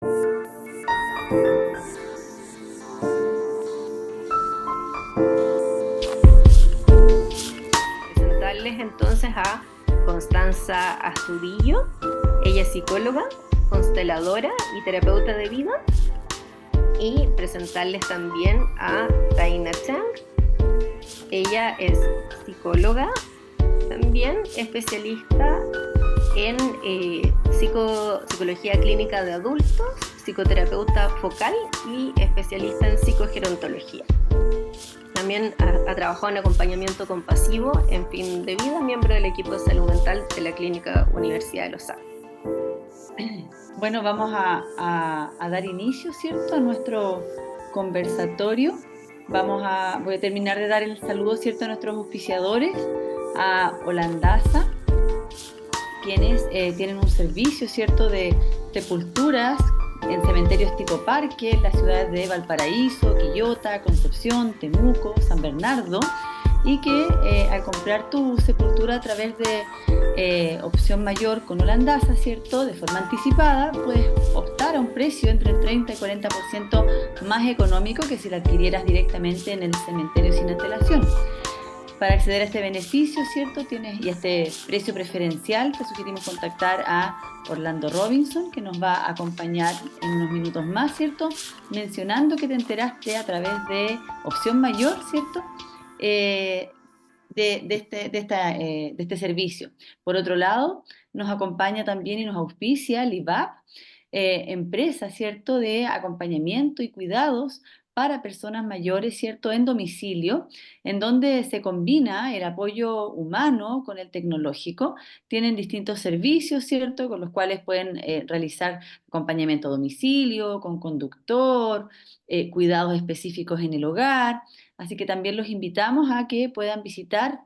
Presentarles entonces a Constanza Astudillo. Ella es psicóloga, consteladora y terapeuta de vida. Y presentarles también a Taina Chang. Ella es psicóloga, también especialista en psicología clínica de adultos, psicoterapeuta focal y especialista en psicogerontología. También ha trabajado en acompañamiento compasivo en fin de vida, miembro del equipo de salud mental de la Clínica Universidad de Los Ángeles. Bueno, vamos a dar inicio, ¿cierto?, a nuestro conversatorio. Voy a terminar de dar el saludo, ¿cierto?, a nuestros auspiciadores, a Holandaza, quienes tienen un servicio, ¿cierto?, de sepulturas en cementerios tipo parque, en las ciudades de Valparaíso, Quillota, Concepción, Temuco, San Bernardo, y que al comprar tu sepultura a través de opción mayor con Holandaza, ¿cierto?, de forma anticipada, puedes optar a un precio entre el 30 y 40% más económico que si la adquirieras directamente en el cementerio sin antelación. Para acceder a este beneficio, ¿cierto?, y a este precio preferencial, te sugerimos contactar a Orlando Robinson, que nos va a acompañar en unos minutos más, ¿cierto?, mencionando que te enteraste a través de opción mayor, ¿cierto?, de este servicio. Por otro lado, nos acompaña también y nos auspicia Livap, empresa, ¿cierto?, de acompañamiento y cuidados para personas mayores, ¿cierto?, en domicilio, en donde se combina el apoyo humano con el tecnológico. Tienen distintos servicios, ¿cierto?, con los cuales pueden realizar acompañamiento a domicilio, con conductor, cuidados específicos en el hogar. Así que también los invitamos a que puedan visitar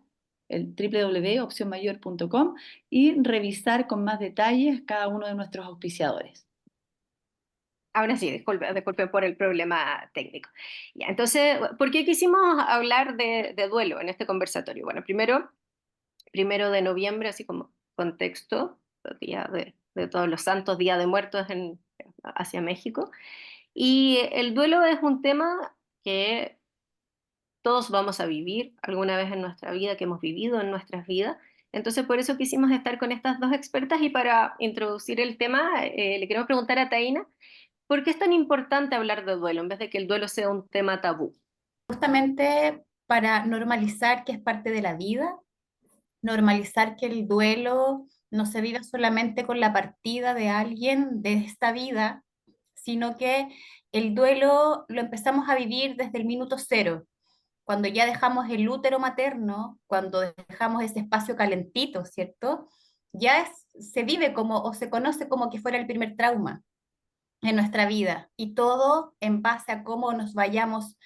el www.opcionmayor.com y revisar con más detalles cada uno de nuestros auspiciadores. Ahora sí, disculpe por el problema técnico. Ya, entonces, ¿por qué quisimos hablar de duelo en este conversatorio? Bueno, primero de noviembre, así como contexto, Día de Todos los Santos, Día de Muertos hacia México. Y el duelo es un tema que todos vamos a vivir alguna vez en nuestra vida, que hemos vivido en nuestras vidas. Entonces, por eso quisimos estar con estas dos expertas y para introducir el tema, le queremos preguntar a Taina, ¿por qué es tan importante hablar de duelo en vez de que el duelo sea un tema tabú? Justamente para normalizar que es parte de la vida, normalizar que el duelo no se vive solamente con la partida de alguien de esta vida, sino que el duelo lo empezamos a vivir desde el minuto cero, cuando ya dejamos el útero materno, cuando dejamos ese espacio calentito, ¿cierto? Se vive como o se conoce como que fuera el primer trauma en nuestra vida y todo en base a cómo vayamos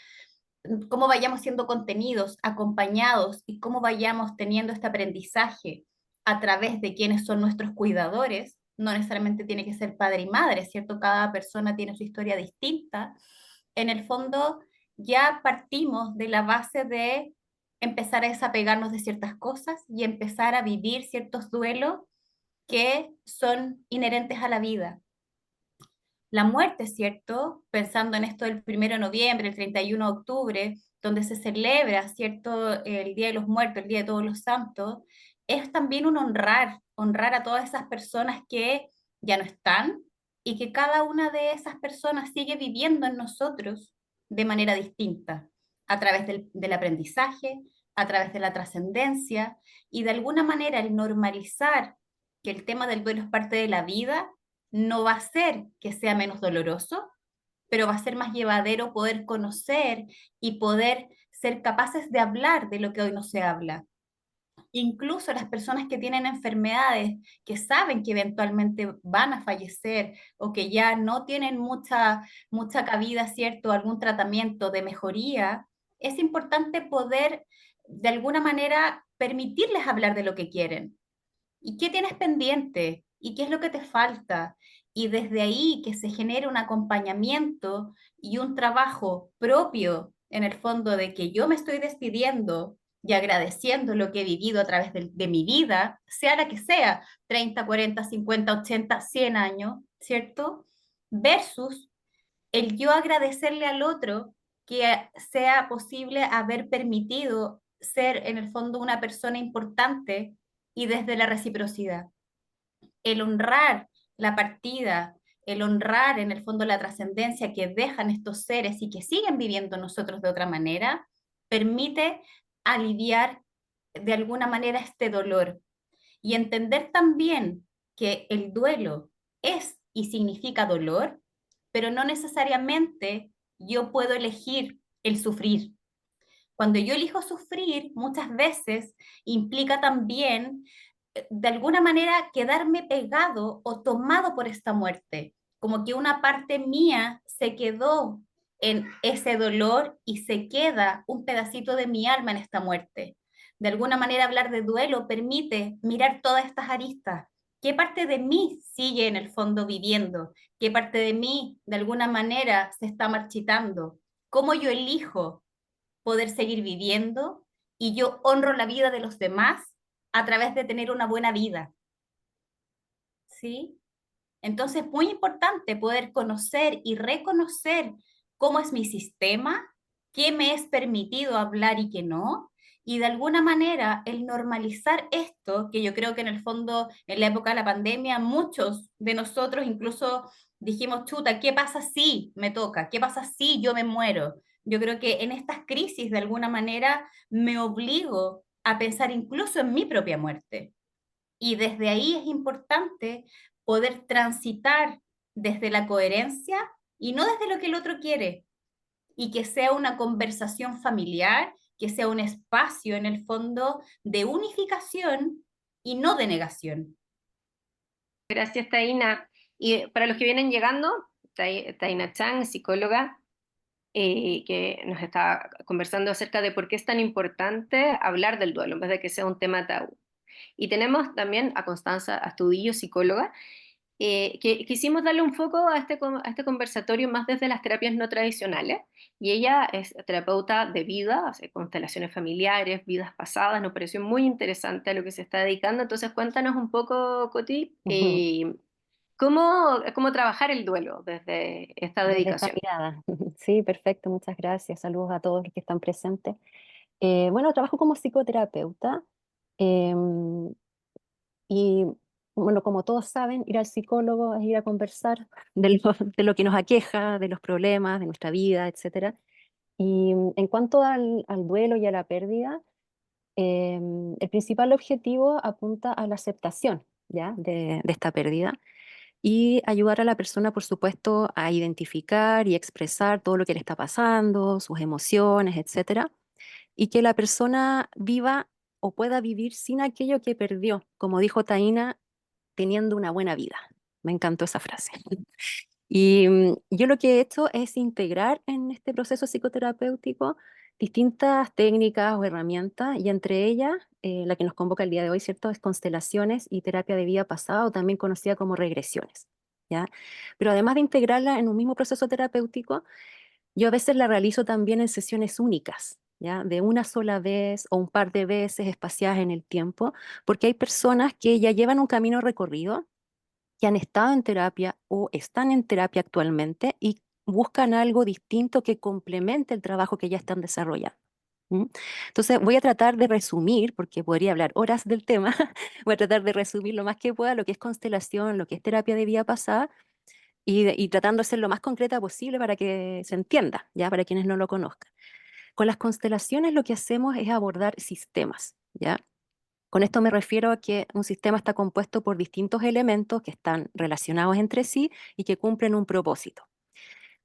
siendo contenidos, acompañados y cómo vayamos teniendo este aprendizaje a través de quienes son nuestros cuidadores. No necesariamente tiene que ser padre y madre, ¿cierto? Cada persona tiene su historia distinta. En el fondo, ya partimos de la base de empezar a desapegarnos de ciertas cosas y empezar a vivir ciertos duelos que son inherentes a la vida. La muerte, ¿cierto? Pensando en esto del 1 de noviembre, el 31 de octubre, donde se celebra, ¿cierto? El Día de los Muertos, el Día de Todos los Santos, es también un honrar a todas esas personas que ya no están y que cada una de esas personas sigue viviendo en nosotros de manera distinta, a través del aprendizaje, a través de la trascendencia y de alguna manera el normalizar que el tema del duelo es parte de la vida no va a ser que sea menos doloroso, pero va a ser más llevadero poder conocer y poder ser capaces de hablar de lo que hoy no se habla. Incluso las personas que tienen enfermedades, que saben que eventualmente van a fallecer o que ya no tienen mucha cabida, ¿cierto? Algún tratamiento de mejoría, es importante poder, de alguna manera, permitirles hablar de lo que quieren. ¿Y qué tienes pendiente? ¿Y qué es lo que te falta? Y desde ahí que se genere un acompañamiento y un trabajo propio en el fondo de que yo me estoy despidiendo y agradeciendo lo que he vivido a través de mi vida, sea la que sea, 30, 40, 50, 80, 100 años, ¿cierto? versus el yo agradecerle al otro que sea posible haber permitido ser en el fondo una persona importante y desde la reciprocidad. El honrar la partida, el honrar en el fondo la trascendencia que dejan estos seres y que siguen viviendo nosotros de otra manera, permite aliviar de alguna manera este dolor y entender también que el duelo es y significa dolor, pero no necesariamente yo puedo elegir el sufrir. Cuando yo elijo sufrir, muchas veces implica también, de alguna manera, quedarme pegado o tomado por esta muerte, como que una parte mía se quedó en ese dolor y se queda un pedacito de mi alma en esta muerte. De alguna manera, hablar de duelo permite mirar todas estas aristas. ¿Qué parte de mí sigue en el fondo viviendo? ¿Qué parte de mí, de alguna manera, se está marchitando? ¿Cómo yo elijo poder seguir viviendo y yo honro la vida de los demás a través de tener una buena vida? ¿Sí? Entonces, muy importante poder conocer y reconocer cómo es mi sistema, qué me es permitido hablar y qué no, y de alguna manera el normalizar esto, que yo creo que en el fondo, en la época de la pandemia, muchos de nosotros incluso dijimos, chuta, ¿qué pasa si me toca? ¿Qué pasa si yo me muero? Yo creo que en estas crisis, de alguna manera, me obligo a pensar incluso en mi propia muerte. Y desde ahí es importante poder transitar desde la coherencia y no desde lo que el otro quiere. Y que sea una conversación familiar, que sea un espacio en el fondo de unificación y no de negación. Gracias, Taina. Y para los que vienen llegando, Taina Chang, psicóloga, que nos está conversando acerca de por qué es tan importante hablar del duelo en vez de que sea un tema tabú. Y tenemos también a Constanza Astudillo, psicóloga, que quisimos darle un foco a este conversatorio más desde las terapias no tradicionales. Y ella es terapeuta de vida, hace constelaciones familiares, vidas pasadas. Nos pareció muy interesante a lo que se está dedicando. Entonces, cuéntanos un poco, Coti, cómo trabajar el duelo desde esta Desde esta dedicación. mirada. Sí, perfecto, muchas gracias. Saludos a todos los que están presentes. Bueno, trabajo como psicoterapeuta em, y, bueno, como todos saben, ir al psicólogo es ir a conversar de lo que nos aqueja, de los problemas, de nuestra vida, etcétera. Y en cuanto al duelo y a la pérdida, el principal objetivo apunta a la aceptación, ¿ya? De esta pérdida y ayudar a la persona, por supuesto, a identificar y expresar todo lo que le está pasando, sus emociones, etcétera, y que la persona viva o pueda vivir sin aquello que perdió, como dijo Taina, teniendo una buena vida. Me encantó esa frase. Y yo lo que he hecho es integrar en este proceso psicoterapéutico distintas técnicas o herramientas, y entre ellas, la que nos convoca el día de hoy, ¿cierto? Es constelaciones y terapia de vida pasada, o también conocida como regresiones, ¿ya? Pero además de integrarla en un mismo proceso terapéutico, yo a veces la realizo también en sesiones únicas, ¿ya? De una sola vez o un par de veces espaciadas en el tiempo, porque hay personas que ya llevan un camino recorrido, que han estado en terapia o están en terapia actualmente y buscan algo distinto que complemente el trabajo que ya están desarrollando. ¿Mm? Entonces voy a tratar de resumir, porque podría hablar horas del tema, voy a tratar de resumir lo más que pueda lo que es constelación, lo que es terapia de vida pasada, y tratando de ser lo más concreta posible para que se entienda, ya para quienes no lo conozcan. Con las constelaciones lo que hacemos es abordar sistemas, ¿ya? Con esto me refiero a que un sistema está compuesto por distintos elementos que están relacionados entre sí y que cumplen un propósito.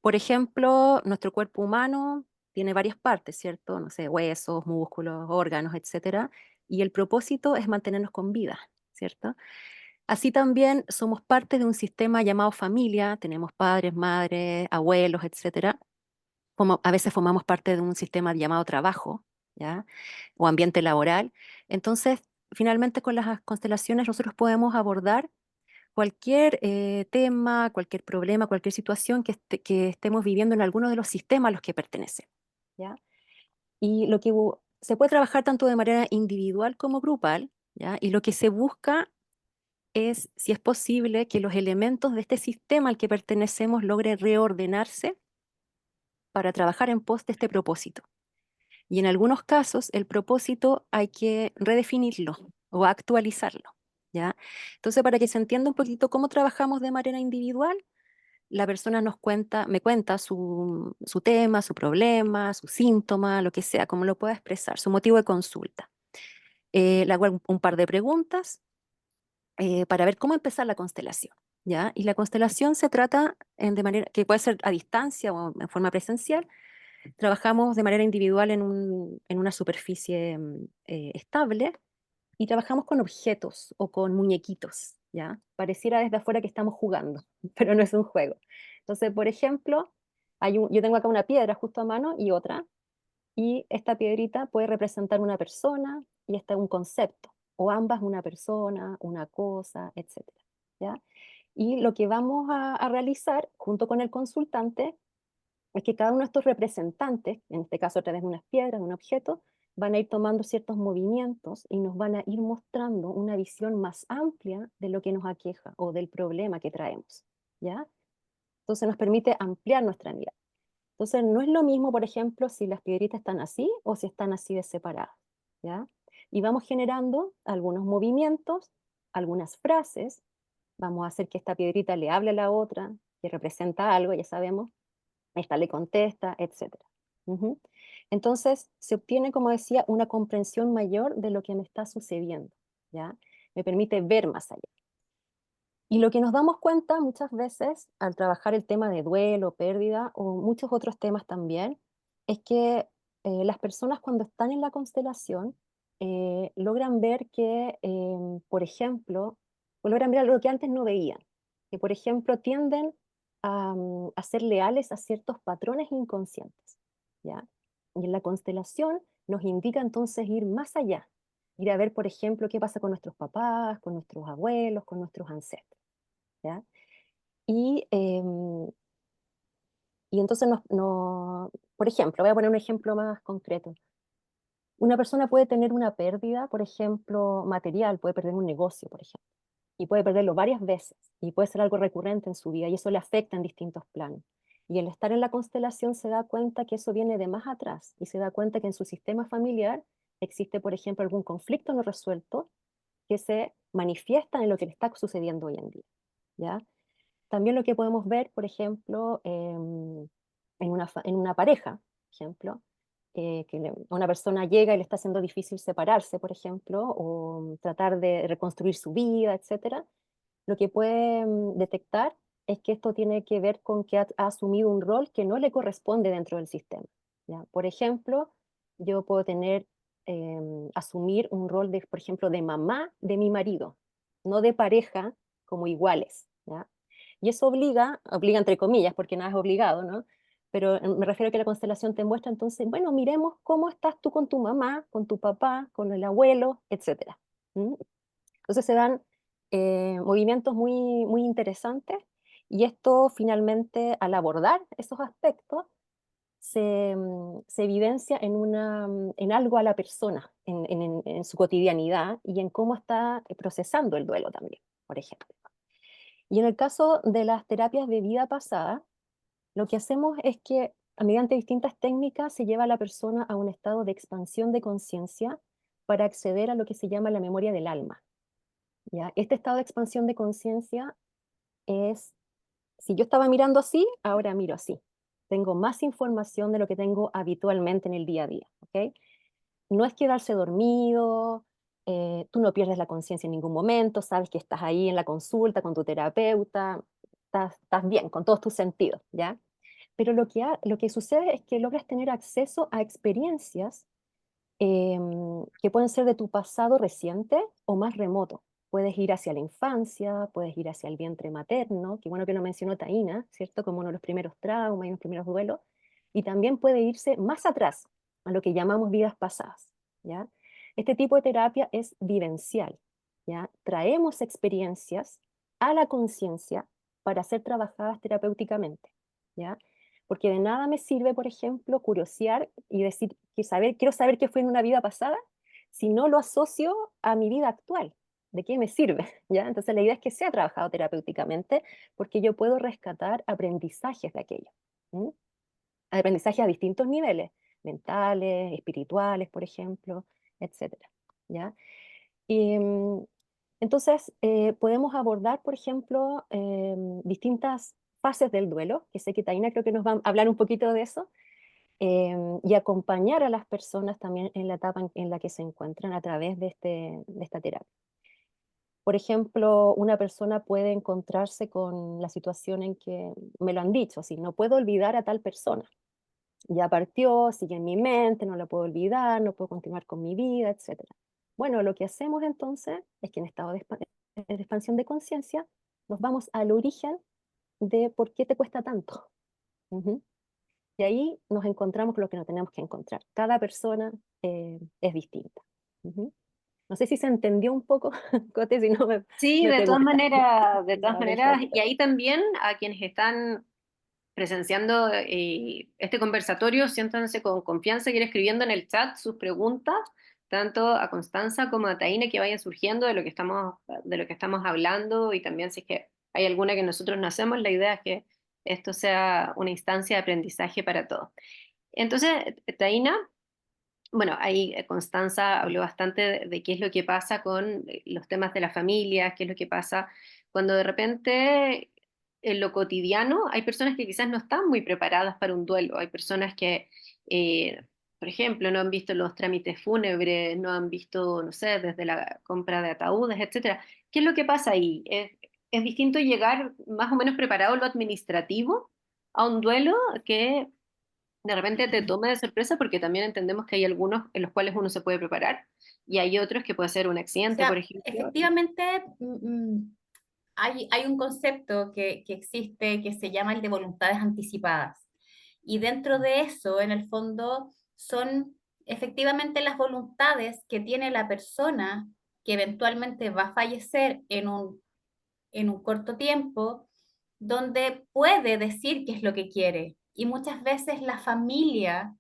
Por ejemplo, nuestro cuerpo humano tiene varias partes, ¿cierto? No sé, huesos, músculos, órganos, etcétera. Y el propósito es mantenernos con vida, ¿cierto? Así también somos parte de un sistema llamado familia, tenemos padres, madres, abuelos, etcétera. Como a veces formamos parte de un sistema llamado trabajo, ¿ya? O ambiente laboral. Entonces, finalmente con las constelaciones nosotros podemos abordar cualquier tema, cualquier problema, cualquier situación que estemos viviendo en alguno de los sistemas a los que pertenecen, ¿ya? Y lo que se puede trabajar tanto de manera individual como grupal, ¿ya? Y lo que se busca es si es posible que los elementos de este sistema al que pertenecemos logren reordenarse para trabajar en pos de este propósito. Y en algunos casos el propósito hay que redefinirlo o actualizarlo, ¿ya? Entonces, para que se entienda un poquito cómo trabajamos de manera individual, la persona me cuenta su tema, su problema, su síntoma, lo que sea, como lo pueda expresar, su motivo de consulta. Le hago un par de preguntas para ver cómo empezar la constelación, ¿ya? Y la constelación se trata de manera que puede ser a distancia o en forma presencial. Trabajamos de manera individual en una superficie estable y trabajamos con objetos o con muñequitos, ¿ya? Pareciera desde afuera que estamos jugando, pero no es un juego. Entonces, por ejemplo, yo tengo acá una piedra justo a mano y otra, y esta piedrita puede representar una persona y esta un concepto, o ambas una persona, una cosa, etcétera, ¿ya? Y lo que vamos a realizar junto con el consultante es que cada uno de estos representantes, en este caso a través de unas piedras, de un objeto, van a ir tomando ciertos movimientos y nos van a ir mostrando una visión más amplia de lo que nos aqueja o del problema que traemos, ¿ya? Entonces nos permite ampliar nuestra mirada. Entonces no es lo mismo, por ejemplo, si las piedritas están así o si están así de separadas, ¿ya? Y vamos generando algunos movimientos, algunas frases, vamos a hacer que esta piedrita le hable a la otra, que representa algo, ya sabemos, esta le contesta, etcétera. Ujú. Entonces, se obtiene, como decía, una comprensión mayor de lo que me está sucediendo, ¿ya? Me permite ver más allá. Y lo que nos damos cuenta muchas veces al trabajar el tema de duelo, pérdida o muchos otros temas también, es que las personas cuando están en la constelación logran ver que, por ejemplo, logran ver algo que antes no veían, que por ejemplo tienden a ser leales a ciertos patrones inconscientes, ¿ya? Y en la constelación nos indica entonces ir más allá, ir a ver, por ejemplo, qué pasa con nuestros papás, con nuestros abuelos, con nuestros ancestros. ¿Ya? Y, y entonces, por ejemplo, voy a poner un ejemplo más concreto. Una persona puede tener una pérdida, por ejemplo, material, puede perder un negocio, por ejemplo, y puede perderlo varias veces, y puede ser algo recurrente en su vida, y eso le afecta en distintos planos. Y el estar en la constelación se da cuenta que eso viene de más atrás, y se da cuenta que en su sistema familiar existe, por ejemplo, algún conflicto no resuelto que se manifiesta en lo que le está sucediendo hoy en día. ¿Ya? También lo que podemos ver, por ejemplo, en una pareja, por ejemplo, una persona llega y le está haciendo difícil separarse, por ejemplo, o tratar de reconstruir su vida, etcétera. Lo que puede detectar es que esto tiene que ver con que ha asumido un rol que no le corresponde dentro del sistema, ¿ya? Por ejemplo, yo puedo asumir un rol de, por ejemplo, de mamá de mi marido, no de pareja como iguales, ¿ya? Y eso obliga entre comillas, porque nada es obligado, ¿no? Pero me refiero a que la constelación te muestra entonces, bueno, miremos cómo estás tú con tu mamá, con tu papá, con el abuelo, etcétera. ¿Mm? Entonces se dan movimientos muy, muy interesantes y esto finalmente al abordar esos aspectos se evidencia en algo a la persona, en su cotidianidad y en cómo está procesando el duelo también, por ejemplo. Y en el caso de las terapias de vida pasada, lo que hacemos es que mediante distintas técnicas se lleva a la persona a un estado de expansión de conciencia para acceder a lo que se llama la memoria del alma. ¿Ya? Este estado de expansión de conciencia es, si yo estaba mirando así, ahora miro así. Tengo más información de lo que tengo habitualmente en el día a día. ¿Ok? No es quedarse dormido, tú no pierdes la conciencia en ningún momento, sabes que estás ahí en la consulta con tu terapeuta, estás bien con todos tus sentidos, ¿ya? Pero lo que sucede es que logras tener acceso a experiencias que pueden ser de tu pasado reciente o más remoto. Puedes ir hacia la infancia, puedes ir hacia el vientre materno, que bueno que lo mencionó Taina, ¿cierto? Como uno de los primeros traumas y los primeros duelos. Y también puede irse más atrás, a lo que llamamos vidas pasadas, ¿ya? Este tipo de terapia es vivencial, ¿ya? Traemos experiencias a la conciencia para ser trabajadas terapéuticamente, ¿ya? Porque de nada me sirve, por ejemplo, curiosear y decir quiero saber qué fue en una vida pasada, si no lo asocio a mi vida actual. ¿de qué me sirve? ¿Ya? Entonces la idea es que sea trabajado terapéuticamente porque yo puedo rescatar aprendizajes de aquello. ¿Mm? Aprendizajes a distintos niveles, mentales, espirituales, por ejemplo, etcétera. ¿Ya? Y, entonces, podemos abordar, por ejemplo, distintas fases del duelo, que sé que Taina creo que nos va a hablar un poquito de eso, y acompañar a las personas también en la etapa en la que se encuentran a través de esta terapia. Por ejemplo, una persona puede encontrarse con la situación en que me lo han dicho, así, no puedo olvidar a tal persona. Ya partió, sigue en mi mente, no la puedo olvidar, no puedo continuar con mi vida, etcétera. Bueno, lo que hacemos entonces es que en estado de expansión de conciencia nos vamos al origen de por qué te cuesta tanto. Ujú. Y ahí nos encontramos con lo que nos tenemos que encontrar. Cada persona es distinta. Ujú. No sé si se entendió un poco, Cote, si no Sí, me pregunta. de todas Ya, maneras, y perfecto. ahí también a quienes están presenciando este conversatorio, siéntanse con confianza, y ir escribiendo en el chat sus preguntas, tanto a Constanza como a Taina, que vayan surgiendo de lo que estamos hablando, y también si es que hay alguna que nosotros no hacemos, la idea es que esto sea una instancia de aprendizaje para todos. Entonces, Taina, bueno, ahí Constanza habló bastante de qué es lo que pasa con los temas de la familia, qué es lo que pasa cuando de repente en lo cotidiano hay personas que quizás no están muy preparadas para un duelo, hay personas que, por ejemplo, no han visto los trámites fúnebres, no han visto, no sé, desde la compra de ataúdes, etcétera. ¿Qué es lo que pasa ahí? Es distinto llegar más o menos preparado en lo administrativo a un duelo que de repente te toma de sorpresa, porque también entendemos que hay algunos en los cuales uno se puede preparar y hay otros que puede ser un O accidente, por sea, ejemplo. efectivamente, hay un concepto que existe que se llama el de voluntades anticipadas. Y dentro de eso, en el fondo, son efectivamente las voluntades que tiene la persona que eventualmente va a fallecer en un corto tiempo, donde puede decir qué es lo que quiere. Y muchas veces la familia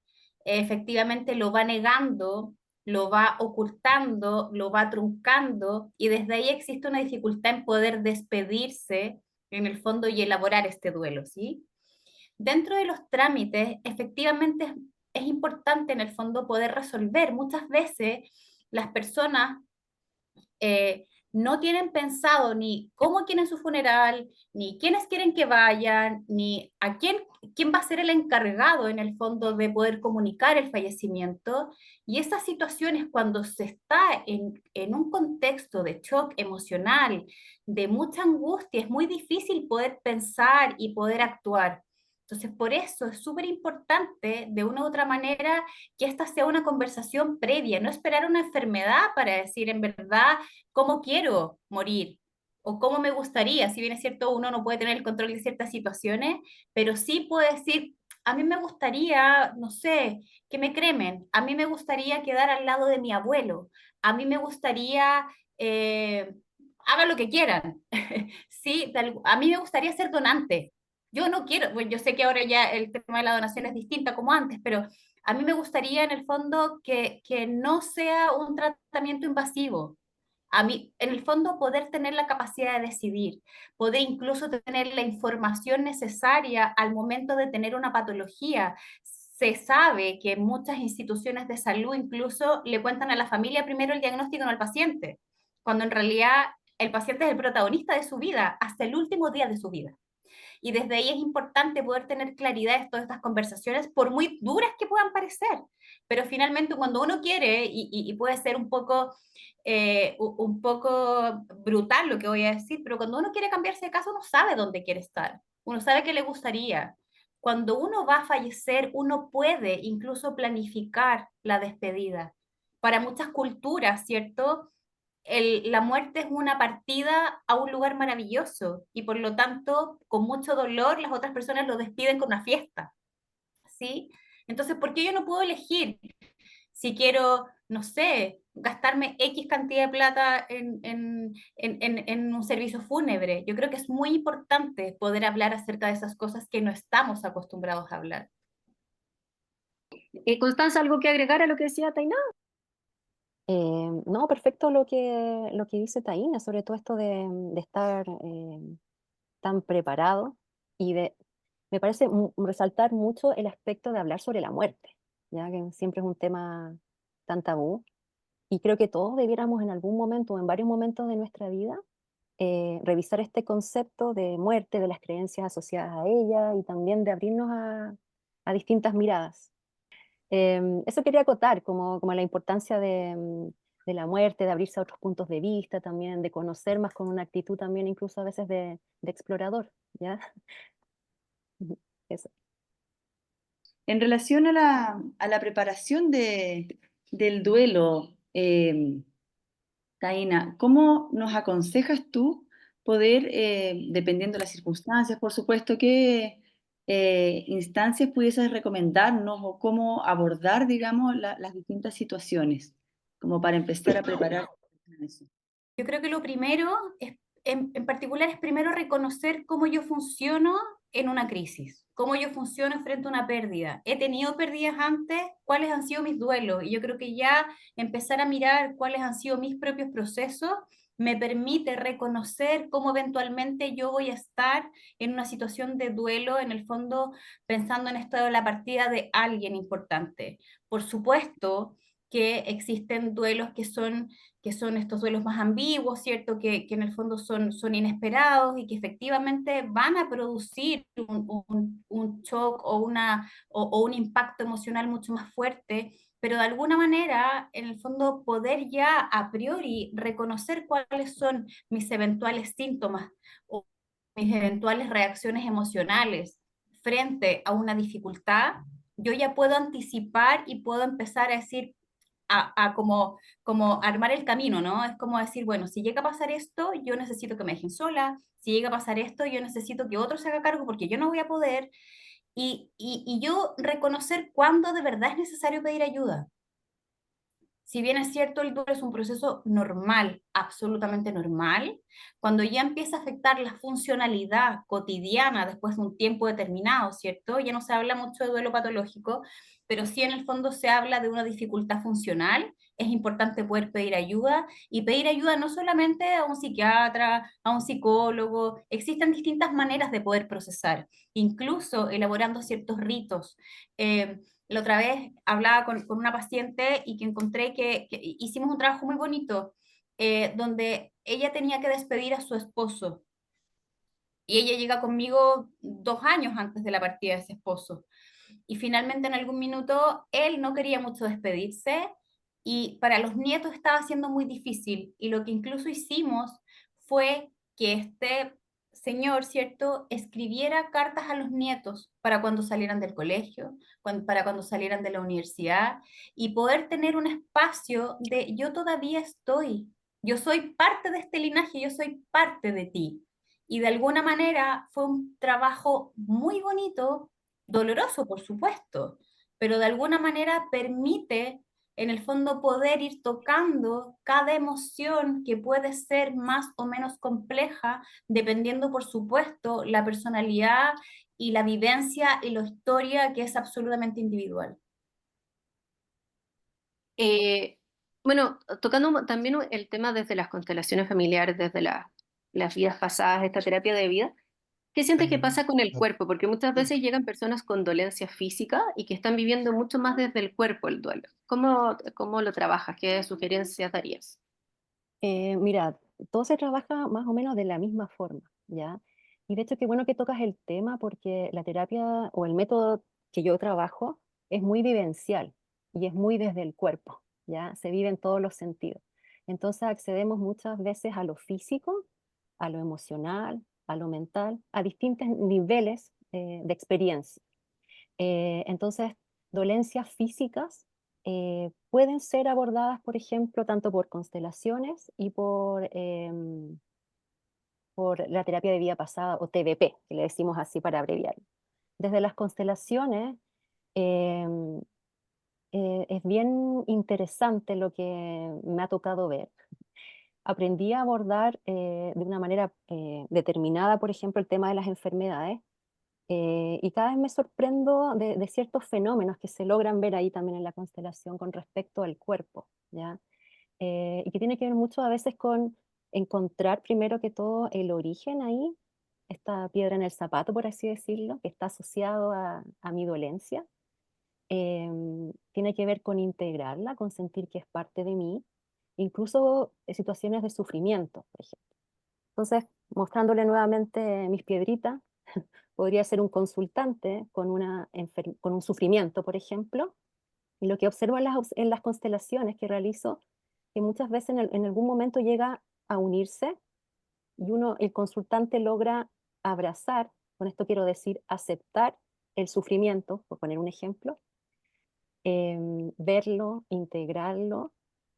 efectivamente lo va negando, lo va ocultando, lo va truncando, y desde ahí existe una dificultad en poder despedirse en el fondo y elaborar este duelo, ¿sí? Dentro de los trámites, efectivamente es importante en el fondo poder resolver. Muchas veces las personas no tienen pensado ni cómo quieren su funeral, ni quiénes quieren que vayan, ni a quién va a ser el encargado en el fondo de poder comunicar el fallecimiento. Y esas situaciones, cuando se está en un contexto de shock emocional, de mucha angustia, es muy difícil poder pensar y poder actuar. Entonces, por eso es súper importante, de una u otra manera, que esta sea una conversación previa, no esperar una enfermedad para decir en verdad cómo quiero morir o cómo me gustaría. Si bien es cierto, uno no puede tener el control de ciertas situaciones, pero sí puede decir, a mí me gustaría, no sé, que me cremen, a mí me gustaría quedar al lado de mi abuelo, a mí me gustaría... hagan lo que quieran. Sí, a mí me gustaría ser donante. Yo no quiero, bueno, yo sé que ahora ya el tema de la donación es distinta como antes, pero a mí me gustaría en el fondo que no sea un tratamiento invasivo. A mí, en el fondo, poder tener la capacidad de decidir, poder incluso tener la información necesaria al momento de tener una patología. Se sabe que muchas instituciones de salud incluso le cuentan a la familia primero el diagnóstico, no al paciente, cuando en realidad el paciente es el protagonista de su vida hasta el último día de su vida. Y desde ahí es importante poder tener claridad en todas estas conversaciones, por muy duras que puedan parecer. Pero finalmente cuando uno quiere, y puede ser un poco brutal lo que voy a decir, pero cuando uno quiere cambiarse de casa, uno sabe dónde quiere estar, uno sabe qué le gustaría. Cuando uno va a fallecer, uno puede incluso planificar la despedida. Para muchas culturas, ¿cierto? La muerte es una partida a un lugar maravilloso, y por lo tanto, con mucho dolor, las otras personas lo despiden con una fiesta, ¿sí? Entonces, ¿por qué yo no puedo elegir si quiero, no sé, gastarme X cantidad de plata en un servicio fúnebre? Yo creo que es muy importante poder hablar acerca de esas cosas que no estamos acostumbrados a hablar. Constanza, ¿algo que agregar a lo que decía Taina? No, perfecto lo que dice Taina, sobre todo esto de estar tan preparado y me parece resaltar mucho el aspecto de hablar sobre la muerte, ya que siempre es un tema tan tabú. Y creo que todos debiéramos en algún momento o en varios momentos de nuestra vida revisar este concepto de muerte, de las creencias asociadas a ella y también de abrirnos a distintas miradas. Eso quería acotar, como la importancia de la muerte, de abrirse a otros puntos de vista también, de conocer más con una actitud también incluso a veces de explorador, ¿ya? Ujú, eso. En relación a la preparación del duelo, Taina, ¿cómo nos aconsejas tú poder, dependiendo de las circunstancias, por supuesto, qué instancias pudieses recomendarnos o cómo abordar, digamos, las distintas situaciones, como para empezar a preparar eso? Yo creo que lo primero, es, en particular, es primero reconocer cómo yo funciono en una crisis, cómo yo funciono frente a una pérdida. He tenido pérdidas antes, cuáles han sido mis duelos, y yo creo que ya empezar a mirar cuáles han sido mis propios procesos me permite reconocer cómo eventualmente yo voy a estar en una situación de duelo, en el fondo pensando en esto de la partida de alguien importante. Por supuesto que existen duelos que son estos duelos más ambiguos, ¿cierto? Que en el fondo son inesperados y que efectivamente van a producir un shock o un impacto emocional mucho más fuerte, pero de alguna manera, en el fondo, poder ya a priori reconocer cuáles son mis eventuales síntomas o mis eventuales reacciones emocionales frente a una dificultad, yo ya puedo anticipar y puedo empezar a decir, como armar el camino, ¿no? Es como decir, bueno, si llega a pasar esto, yo necesito que me dejen sola, si llega a pasar esto, yo necesito que otro se haga cargo porque yo no voy a poder, y yo reconocer cuándo de verdad es necesario pedir ayuda. Si bien es cierto, el duelo es un proceso normal, absolutamente normal, cuando ya empieza a afectar la funcionalidad cotidiana después de un tiempo determinado, ¿cierto? Ya no se habla mucho de duelo patológico, pero sí en el fondo se habla de una dificultad funcional. Es importante poder pedir ayuda y pedir ayuda no solamente a un psiquiatra, a un psicólogo, existen distintas maneras de poder procesar, incluso elaborando ciertos ritos. La otra vez hablaba con una paciente y que encontré que hicimos un trabajo muy bonito, donde ella tenía que despedir a su esposo y ella llega conmigo 2 años antes de la partida de ese esposo. Y finalmente en algún minuto él no quería mucho despedirse y para los nietos estaba siendo muy difícil. Y lo que incluso hicimos fue que este señor, ¿cierto?, escribiera cartas a los nietos para cuando salieran del colegio, para cuando salieran de la universidad y poder tener un espacio de yo todavía estoy, yo soy parte de este linaje, yo soy parte de ti. Y de alguna manera fue un trabajo muy bonito, doloroso, por supuesto, pero de alguna manera permite en el fondo poder ir tocando cada emoción que puede ser más o menos compleja, dependiendo, por supuesto, la personalidad y la vivencia y la historia que es absolutamente individual. Eh, bueno, tocando también el tema desde las constelaciones familiares, desde las vidas pasadas, esta terapia de vida, ¿qué sientes que pasa con el cuerpo? Porque muchas veces llegan personas con dolencia física y que están viviendo mucho más desde el cuerpo el duelo. ¿Cómo lo trabajas? ¿Qué sugerencias darías? Mira, todo se trabaja más o menos de la misma forma, ¿ya? Y de hecho, qué bueno que tocas el tema porque la terapia o el método que yo trabajo es muy vivencial y es muy desde el cuerpo, ¿ya? Se vive en todos los sentidos. Entonces accedemos muchas veces a lo físico, a lo emocional, a lo mental, a distintos niveles de experiencia. Entonces, dolencias físicas pueden ser abordadas, por ejemplo, tanto por constelaciones y por la terapia de vida pasada o TBP, que le decimos así para abreviar. Desde las constelaciones em, es bien interesante lo que me ha tocado ver. Aprendí a abordar de una manera determinada, por ejemplo, el tema de las enfermedades. Y cada vez me sorprendo de ciertos fenómenos que se logran ver ahí también en la constelación con respecto al cuerpo, ¿ya? y que tiene que ver mucho a veces con encontrar primero que todo el origen ahí, esta piedra en el zapato, por así decirlo, que está asociado a mi dolencia. Tiene que ver con integrarla, con sentir que es parte de mí, incluso en situaciones de sufrimiento, por ejemplo. Entonces, mostrándole nuevamente mis piedritas, podría ser un consultante con, con un sufrimiento, por ejemplo, y lo que observo en en las constelaciones que realizo, que muchas veces en algún momento llega a unirse y el consultante logra abrazar, con esto quiero decir aceptar el sufrimiento, por poner un ejemplo, verlo, integrarlo,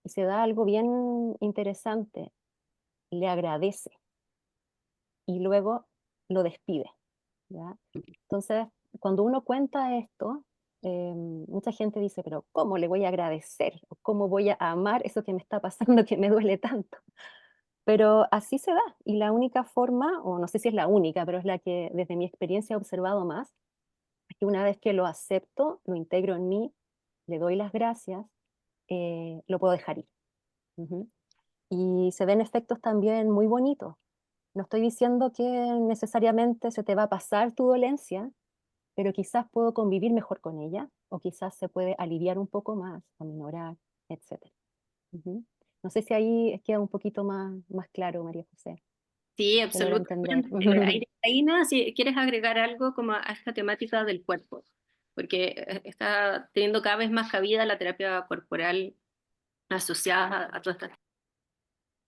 y se da algo bien interesante, le agradece y luego lo despide, ¿ya? Entonces, cuando uno cuenta esto, mucha gente dice, pero ¿cómo le voy a agradecer? ¿O cómo voy a amar eso que me está pasando, que me duele tanto? Pero así se da, y la única forma, o no sé si es la única, pero es la que desde mi experiencia he observado más, es que una vez que lo acepto, lo integro en mí, le doy las gracias, lo puedo dejar ir. Ujú. Y se ven efectos también muy bonitos. No estoy diciendo que necesariamente se te va a pasar tu dolencia, pero quizás puedo convivir mejor con ella, o quizás se puede aliviar un poco más, aminorar, etcétera. Ujú. No sé si ahí queda un poquito más claro, María José, Sí, se logra entender. absolutamente. Aina, si quieres agregar algo como a esta temática del cuerpo, porque está teniendo cada vez más cabida la terapia corporal asociada a todas estas.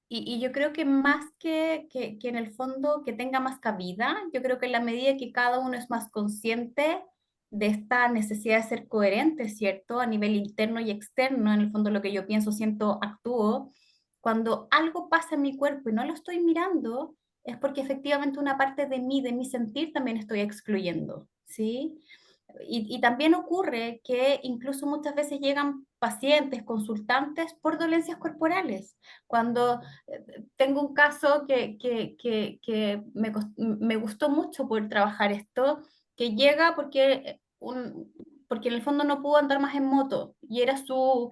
Y yo creo que más que en el fondo que tenga más cabida, yo creo que en la medida que cada uno es más consciente de esta necesidad de ser coherente, ¿cierto? A nivel interno y externo, en el fondo lo que yo pienso, siento, actúo, cuando algo pasa en mi cuerpo y no lo estoy mirando, es porque efectivamente una parte de mi sentir también estoy excluyendo, ¿sí? Y también ocurre que incluso muchas veces llegan pacientes, consultantes por dolencias corporales. Cuando tengo un caso que me gustó mucho poder trabajar esto, que llega porque en el fondo no pudo andar más en moto y era su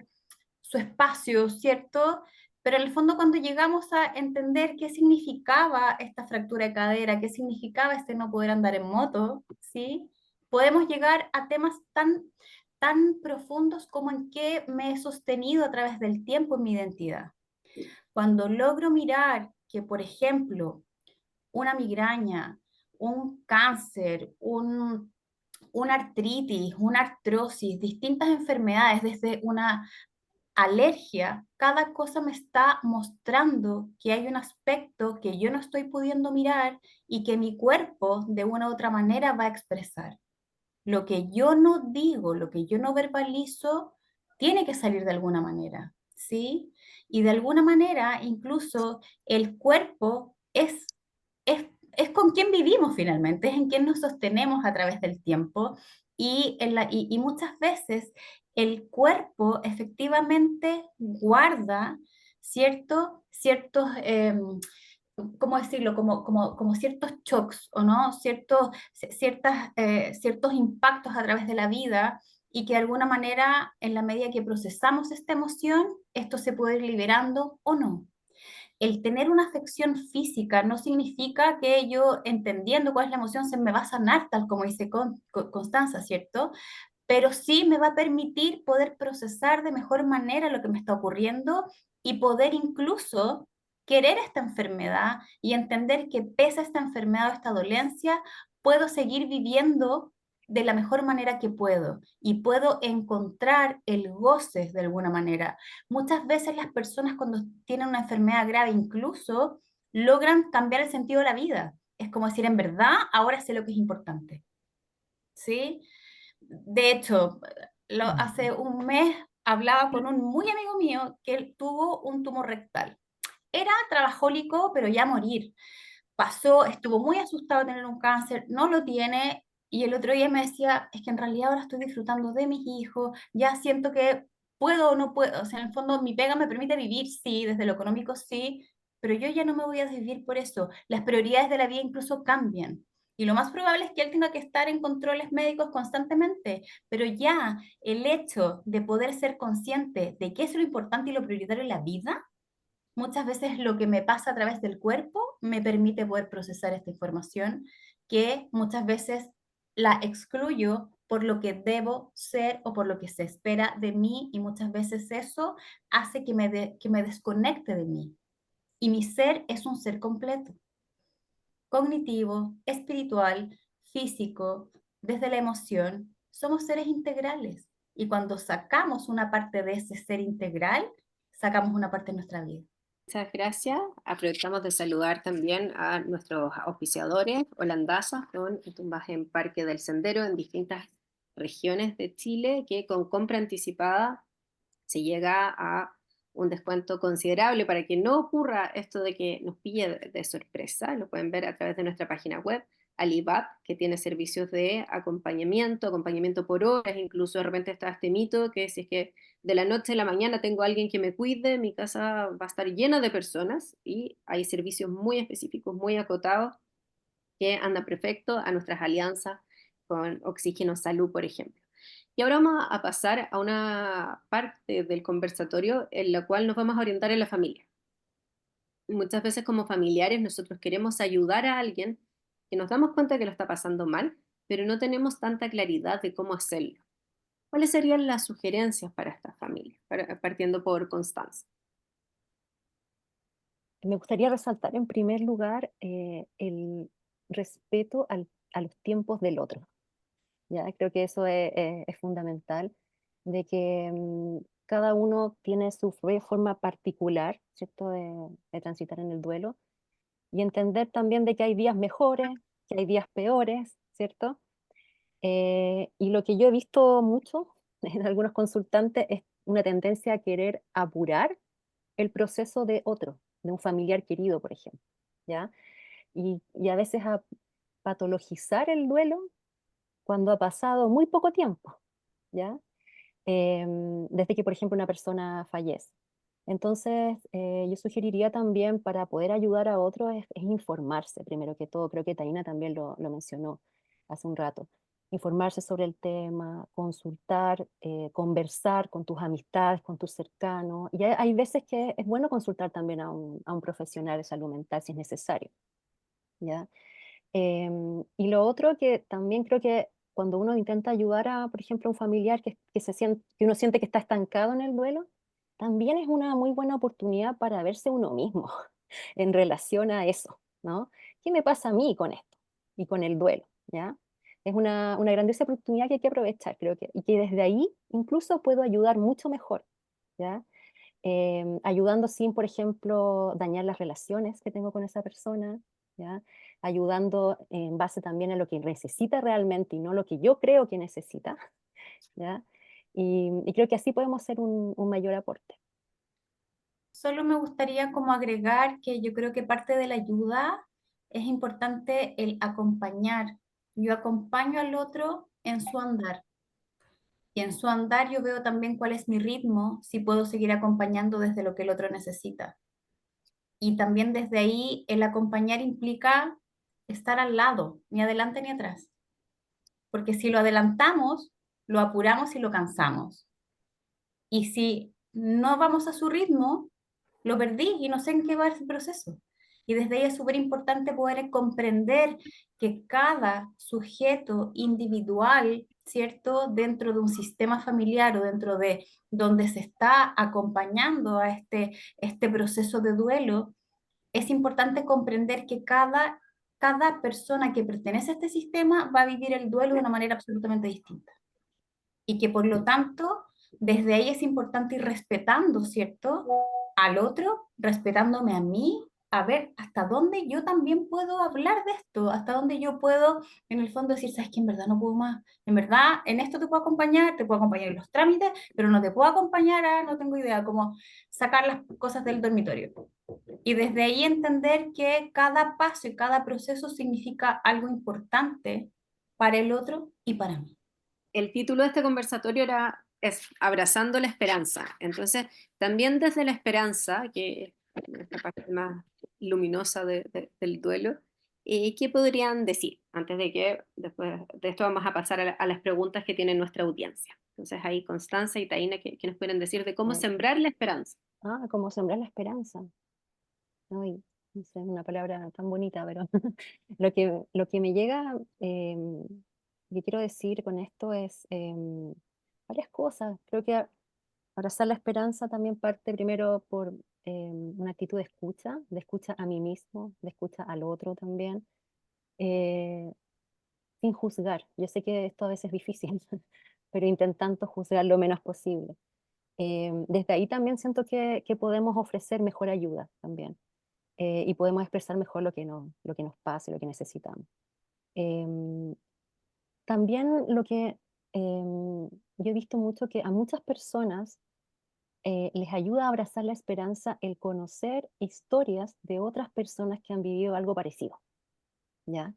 espacio, ¿cierto? Pero en el fondo cuando llegamos a entender qué significaba esta fractura de cadera, qué significaba este no poder andar en moto, ¿sí? Podemos llegar a temas tan profundos como en qué me he sostenido a través del tiempo en mi identidad. Cuando logro mirar que, por ejemplo, una migraña, un cáncer, una artritis, una artrosis, distintas enfermedades, desde una alergia, cada cosa me está mostrando que hay un aspecto que yo no estoy pudiendo mirar y que mi cuerpo de una u otra manera va a expresar. Lo que yo no digo, lo que yo no verbalizo, tiene que salir de alguna manera, ¿sí? Y de alguna manera, incluso el cuerpo es con quien vivimos finalmente, es en quien nos sostenemos a través del tiempo y muchas veces el cuerpo efectivamente guarda ciertos ¿cómo decirlo? Como ciertos shocks, ¿o no? Ciertos impactos a través de la vida y que de alguna manera, en la medida que procesamos esta emoción, esto se puede ir liberando o no. El tener una afección física no significa que yo, entendiendo cuál es la emoción, se me va a sanar, tal como dice Constanza, ¿cierto? Pero sí me va a permitir poder procesar de mejor manera lo que me está ocurriendo y poder incluso querer esta enfermedad y entender que pese a esta enfermedad o esta dolencia, puedo seguir viviendo de la mejor manera que puedo y puedo encontrar el goce de alguna manera. Muchas veces las personas cuando tienen una enfermedad grave incluso logran cambiar el sentido de la vida. Es como decir, en verdad, ahora sé lo que es importante. ¿Sí? De hecho, hace un mes hablaba con un muy amigo mío que él tuvo un tumor rectal. Era trabajólico, pero ya a morir. Pasó, estuvo muy asustado de tener un cáncer, no lo tiene, y el otro día me decía, es que en realidad ahora estoy disfrutando de mis hijos, ya siento que puedo o no puedo, o sea, en el fondo mi pega me permite vivir, sí, desde lo económico sí, pero yo ya no me voy a desvivir por eso. Las prioridades de la vida incluso cambian. Y lo más probable es que él tenga que estar en controles médicos constantemente, pero ya el hecho de poder ser consciente de qué es lo importante y lo prioritario en la vida, muchas veces lo que me pasa a través del cuerpo me permite poder procesar esta información que muchas veces la excluyo por lo que debo ser o por lo que se espera de mí, y muchas veces eso hace que me desconecte de mí. Y mi ser es un ser completo, cognitivo, espiritual, físico, desde la emoción. Somos seres integrales. Y cuando sacamos una parte de ese ser integral, sacamos una parte de nuestra vida. Muchas gracias. Aprovechamos de saludar también a nuestros auspiciadores, Holandasa, con tumbas en Parque del Sendero en distintas regiones de Chile, que con compra anticipada se llega a un descuento considerable para que no ocurra esto de que nos pille de sorpresa. Lo pueden ver a través de nuestra página web, Alibat, que tiene servicios de acompañamiento por horas. Incluso de repente está este mito que si es que de la noche a la mañana tengo a alguien que me cuide, mi casa va a estar llena de personas, y hay servicios muy específicos, muy acotados, que andan perfecto a nuestras alianzas con Oxígeno Salud, por ejemplo. Y ahora vamos a pasar a una parte del conversatorio en la cual nos vamos a orientar en la familia. Muchas veces como familiares nosotros queremos ayudar a alguien que nos damos cuenta que lo está pasando mal, pero no tenemos tanta claridad de cómo hacerlo. ¿Cuáles serían las sugerencias para esta familia? Partiendo por Constanza. Me gustaría resaltar en primer lugar el respeto a los tiempos del otro. ¿Ya? Creo que eso es fundamental, de que cada uno tiene su forma particular, ¿cierto?, de transitar en el duelo, y entender también de que hay días mejores, que hay días peores, ¿cierto? Y lo que yo he visto mucho en algunos consultantes es una tendencia a querer apurar el proceso de otro, de un familiar querido, por ejemplo, ¿ya? Y a veces a patologizar el duelo cuando ha pasado muy poco tiempo, ¿ya? Desde que, por ejemplo, una persona fallece. Entonces, yo sugeriría también para poder ayudar a otros es informarse, primero que todo. Creo que Taina también lo mencionó hace un rato. Informarse sobre el tema, consultar, conversar con tus amistades, con tus cercanos. Y hay veces que es bueno consultar también a un profesional de salud mental si es necesario, ¿ya? Y lo otro que también creo que cuando uno intenta ayudar a, por ejemplo, a un familiar que uno siente que está estancado en el duelo, también es una muy buena oportunidad para verse uno mismo en relación a eso, ¿no? ¿Qué me pasa a mí con esto y con el duelo? ¿Ya? Es una grandiosa oportunidad que hay que aprovechar, creo que, y que desde ahí incluso puedo ayudar mucho mejor, ¿ya? Ayudando sin, por ejemplo, dañar las relaciones que tengo con esa persona, ¿ya? Ayudando en base también a lo que necesita realmente y no lo que yo creo que necesita, ¿ya? Y creo que así podemos hacer un mayor aporte. Solo me gustaría como agregar que yo creo que parte de la ayuda es importante el acompañar. Yo acompaño al otro en su andar. Y en su andar yo veo también cuál es mi ritmo, si puedo seguir acompañando desde lo que el otro necesita. Y también desde ahí el acompañar implica estar al lado, ni adelante ni atrás. Porque si lo adelantamos, lo apuramos y lo cansamos. Y si no vamos a su ritmo, lo perdí y no sé en qué va ese proceso. Y desde ahí es súper importante poder comprender que cada sujeto individual, ¿cierto? Dentro de un sistema familiar o dentro de donde se está acompañando a este proceso de duelo, es importante comprender que cada persona que pertenece a este sistema va a vivir el duelo de una manera absolutamente distinta. Y que por lo tanto, desde ahí es importante ir respetando, ¿cierto? Al otro, respetándome a mí, a ver hasta dónde yo también puedo hablar de esto, hasta dónde yo puedo, en el fondo, decir, sabes que en verdad no puedo más, en verdad en esto te puedo acompañar en los trámites, pero no te puedo acompañar a, no tengo idea, como sacar las cosas del dormitorio. Y desde ahí entender que cada paso y cada proceso significa algo importante para el otro y para mí. El título de este conversatorio es Abrazando la Esperanza. Entonces, también desde la esperanza, que es esta parte más luminosa del duelo, ¿Qué podrían decir? Antes de que después de esto vamos a pasar a las preguntas que tiene nuestra audiencia. Entonces ahí Constanza y Taina, ¿qué nos pueden decir de cómo Eh, sembrar la esperanza? como sembrar la esperanza. Ay, no sé, una palabra tan bonita, pero lo que me llega, que quiero decir con esto es varias cosas. Creo que abrazar la esperanza también parte primero por una actitud de escucha a mí mismo, de escucha al otro también, eh, sin juzgar. Yo sé que esto a veces es difícil, pero intentando juzgar lo menos posible. Desde ahí también siento que podemos ofrecer mejor ayuda también, y podemos expresar mejor lo que nos pasa y lo que necesitamos. Em, También yo he visto mucho que a muchas personas les ayuda a abrazar la esperanza el conocer historias de otras personas que han vivido algo parecido, ¿ya?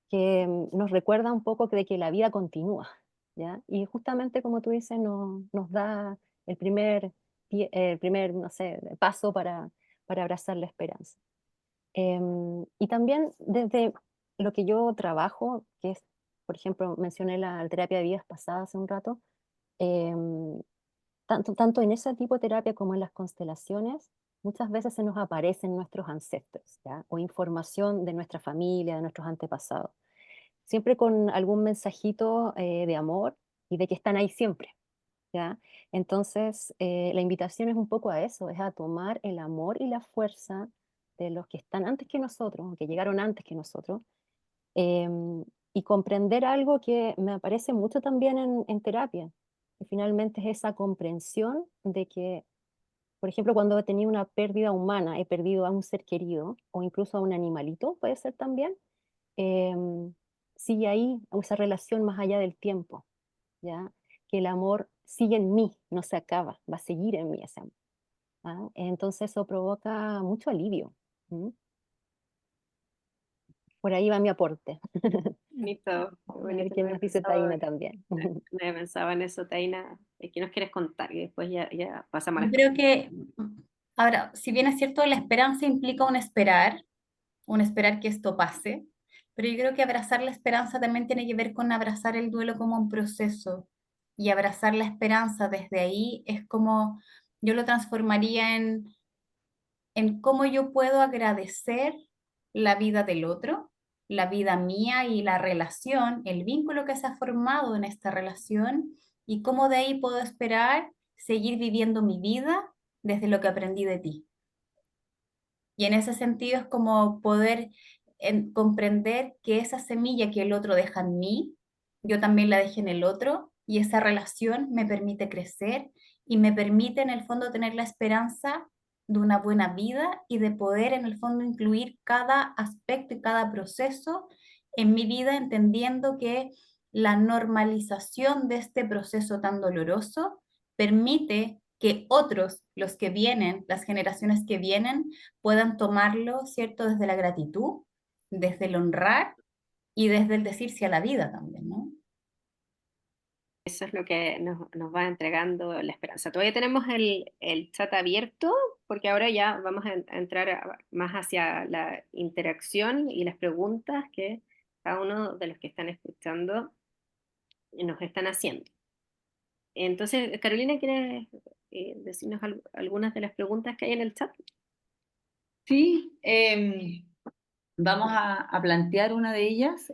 Que nos recuerda un poco de que la vida continúa, ¿ya? Y justamente como tú dices, nos da el primer, no sé, paso para abrazar la esperanza. Y también desde lo que yo trabajo, que es, por ejemplo, mencioné la terapia de vidas pasadas hace un rato, em, tanto en ese tipo de terapia como en las constelaciones, muchas veces se nos aparecen nuestros ancestros, ¿ya? O información de nuestra familia, de nuestros antepasados, siempre con algún mensajito de amor y de que están ahí siempre, ¿ya? Entonces, la invitación es un poco a eso, es a tomar el amor y la fuerza de los que están antes que nosotros, o que llegaron antes que nosotros, em, y comprender algo que me aparece mucho también en terapia, que finalmente es esa comprensión de que, por ejemplo, cuando he tenido una pérdida humana, he perdido a un ser querido, o incluso a un animalito, puede ser también, em, sigue ahí esa relación más allá del tiempo, ¿ya? Que el amor sigue en mí, no se acaba, va a seguir en mí ese amor. ¿Ah? Entonces eso provoca mucho alivio. ¿M? Por ahí va mi aporte. Bonito, A ver bonito, qué nos dice Taina también. no había pensado en eso, Taina. ¿Qué nos quieres contar? Y después ya pasamos a Yo las creo preguntas. que, ahora, si bien es cierto, la esperanza implica un esperar que esto pase, pero yo creo que abrazar la esperanza también tiene que ver con abrazar el duelo como un proceso. Y abrazar la esperanza desde ahí es como, yo lo transformaría en cómo yo puedo agradecer la vida del otro, la vida mía y la relación, el vínculo que se ha formado en esta relación y cómo de ahí puedo esperar seguir viviendo mi vida desde lo que aprendí de ti. Y en ese sentido es como poder comprender que esa semilla que el otro deja en mí, yo también la dejé en el otro y esa relación me permite crecer y me permite en el fondo tener la esperanza de una buena vida y de poder en el fondo incluir cada aspecto y cada proceso en mi vida, entendiendo que la normalización de este proceso tan doloroso permite que otros, los que vienen, las generaciones que vienen, puedan tomarlo, ¿cierto? Desde la gratitud, desde el honrar y desde el decir sí a la vida también, ¿no? Eso es lo que nos va entregando la esperanza. Todavía tenemos el chat abierto porque ahora ya vamos a entrar más hacia la interacción y las preguntas que cada uno de los que están escuchando nos están haciendo. Entonces, Carolina, ¿quieres decirnos algunas de las preguntas que hay en el chat? Sí, vamos a plantear una de ellas.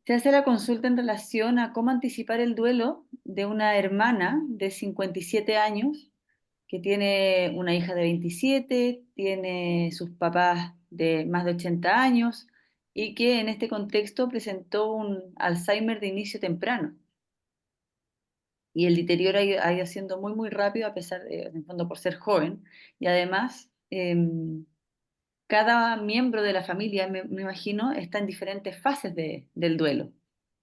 Se hace la consulta en relación a cómo anticipar el duelo de una hermana de 57 años que tiene una hija de 27, tiene sus papás de más de 80 años y que en este contexto presentó un Alzheimer de inicio temprano. Y el deterioro ha ido siendo muy, muy rápido a pesar de, en el fondo, por ser joven. Y además, cada miembro de la familia, me imagino, está en diferentes fases del duelo.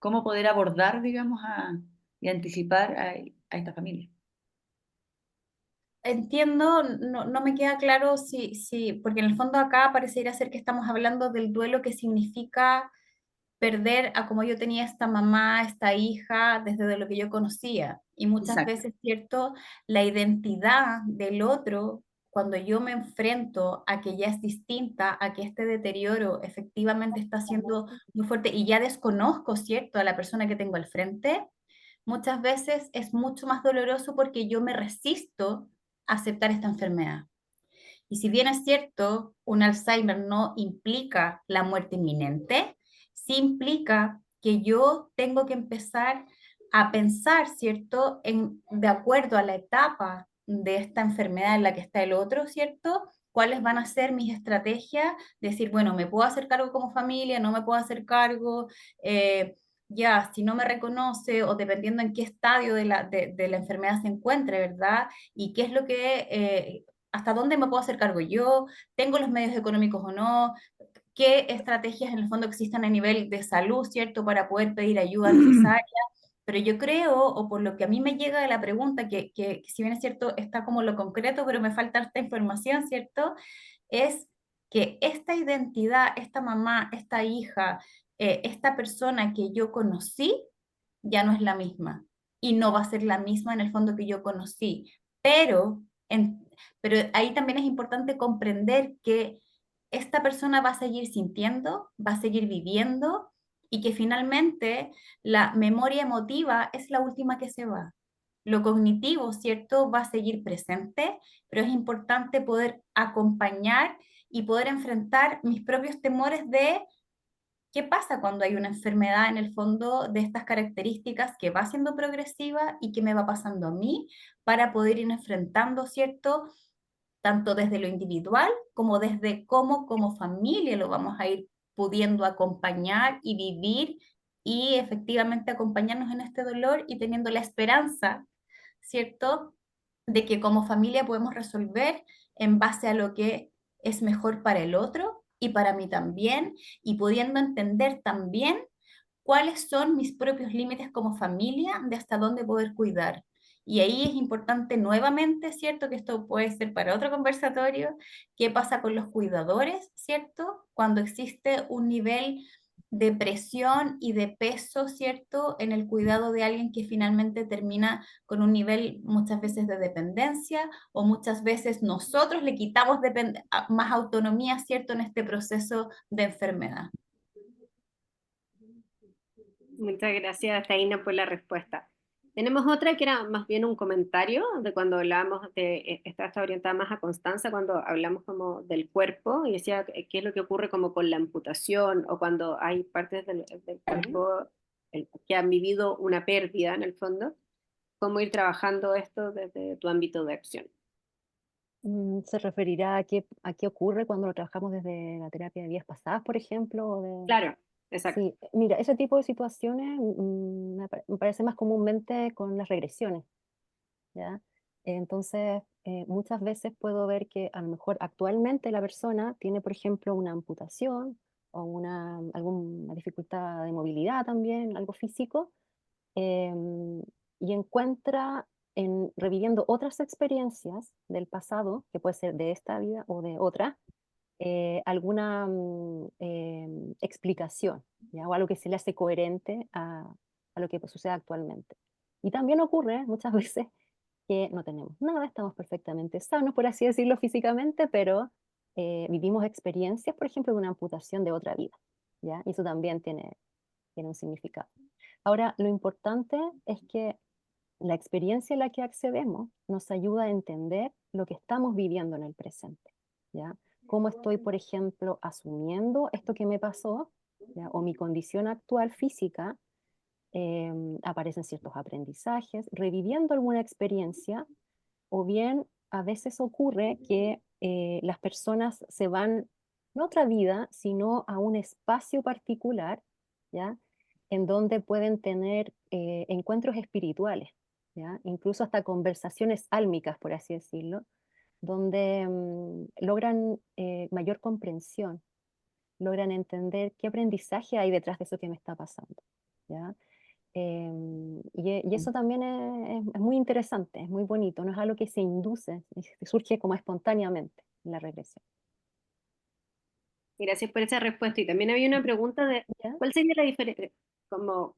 ¿Cómo poder abordar, digamos, y anticipar a esta familia? Entiendo, no me queda claro porque en el fondo acá parecería ser que estamos hablando del duelo que significa perder a como yo tenía esta mamá, esta hija, desde de lo que yo conocía. Y muchas Exacto. veces, ¿cierto? La identidad del otro cuando yo me enfrento a que ya es distinta, a que este deterioro efectivamente está siendo muy fuerte y ya desconozco, ¿cierto?, a la persona que tengo al frente, muchas veces es mucho más doloroso porque yo me resisto a aceptar esta enfermedad. Y si bien es cierto, un Alzheimer no implica la muerte inminente, sí implica que yo tengo que empezar a pensar, ¿cierto?, de acuerdo a la etapa de esta enfermedad en la que está el otro, ¿cierto? ¿Cuáles van a ser mis estrategias? Decir, bueno, ¿me puedo hacer cargo como familia? ¿No me puedo hacer cargo? Ya, si no me reconoce o dependiendo en qué estadio de la enfermedad se encuentre, ¿verdad? Y qué es lo que hasta dónde me puedo hacer cargo yo, tengo los medios económicos o no, qué estrategias en el fondo existen a nivel de salud, ¿cierto?, para poder pedir ayuda necesaria. Pero yo creo, o por lo que a mí me llega de la pregunta, que si bien es cierto, está como lo concreto, pero me falta esta información, ¿cierto? Es que esta identidad, esta mamá, esta hija, esta persona que yo conocí, ya no es la misma. Y no va a ser la misma en el fondo que yo conocí. Pero, pero ahí también es importante comprender que esta persona va a seguir sintiendo, va a seguir viviendo y que finalmente la memoria emotiva es la última que se va. Lo cognitivo, ¿cierto?, va a seguir presente, pero es importante poder acompañar y poder enfrentar mis propios temores de qué pasa cuando hay una enfermedad en el fondo de estas características que va siendo progresiva y que me va pasando a mí para poder ir enfrentando, ¿cierto?, tanto desde lo individual como desde cómo como familia lo vamos a ir pudiendo acompañar y vivir y efectivamente acompañarnos en este dolor y teniendo la esperanza, ¿cierto?, de que como familia podemos resolver en base a lo que es mejor para el otro y para mí también, y pudiendo entender también cuáles son mis propios límites como familia de hasta dónde poder cuidar. Y ahí es importante nuevamente, ¿cierto? Que esto puede ser para otro conversatorio, qué pasa con los cuidadores, ¿cierto? Cuando existe un nivel de presión y de peso, ¿cierto? En el cuidado de alguien que finalmente termina con un nivel muchas veces de dependencia o muchas veces nosotros le quitamos más autonomía, ¿cierto? En este proceso de enfermedad. Muchas gracias, Taina, por la respuesta. Tenemos otra que era más bien un comentario de cuando hablábamos esta está orientada más a Constanza, cuando hablamos como del cuerpo y decía qué es lo que ocurre como con la amputación o cuando hay partes del cuerpo que han vivido una pérdida en el fondo, cómo ir trabajando esto desde tu ámbito de acción. ¿Se referirá a qué ocurre cuando lo trabajamos desde la terapia de vidas pasadas, por ejemplo? Claro, exacto. Sí, mira, ese tipo de situaciones me parece más comúnmente con las regresiones, ¿ya? Entonces, muchas veces puedo ver que a lo mejor actualmente la persona tiene, por ejemplo, una amputación o alguna dificultad de movilidad también, algo físico, y encuentra reviviendo otras experiencias del pasado, que puede ser de esta vida o de otra, alguna explicación, ¿ya? O algo que se le hace coherente a lo que sucede actualmente. Y también ocurre muchas veces que no tenemos nada, estamos perfectamente sanos, por así decirlo, físicamente, pero vivimos experiencias, por ejemplo, de una amputación de otra vida, ¿ya? Y eso también tiene un significado. Ahora, lo importante es que la experiencia a la que accedemos nos ayuda a entender lo que estamos viviendo en el presente, ¿ya? Cómo estoy, por ejemplo, asumiendo esto que me pasó, ¿ya? O mi condición actual física, aparecen ciertos aprendizajes, reviviendo alguna experiencia, o bien a veces ocurre que las personas se van no a otra vida, sino a un espacio particular, ¿ya? En donde pueden tener encuentros espirituales, ¿ya? Incluso hasta conversaciones álmicas, por así decirlo, donde logran mayor comprensión, logran entender qué aprendizaje hay detrás de eso que me está pasando, ¿ya? Y eso también es muy interesante, es muy bonito, no es algo que se induce, surge como espontáneamente en la regresión. Gracias por esa respuesta. Y también había una pregunta de ¿Ya? cuál sería la diferencia, como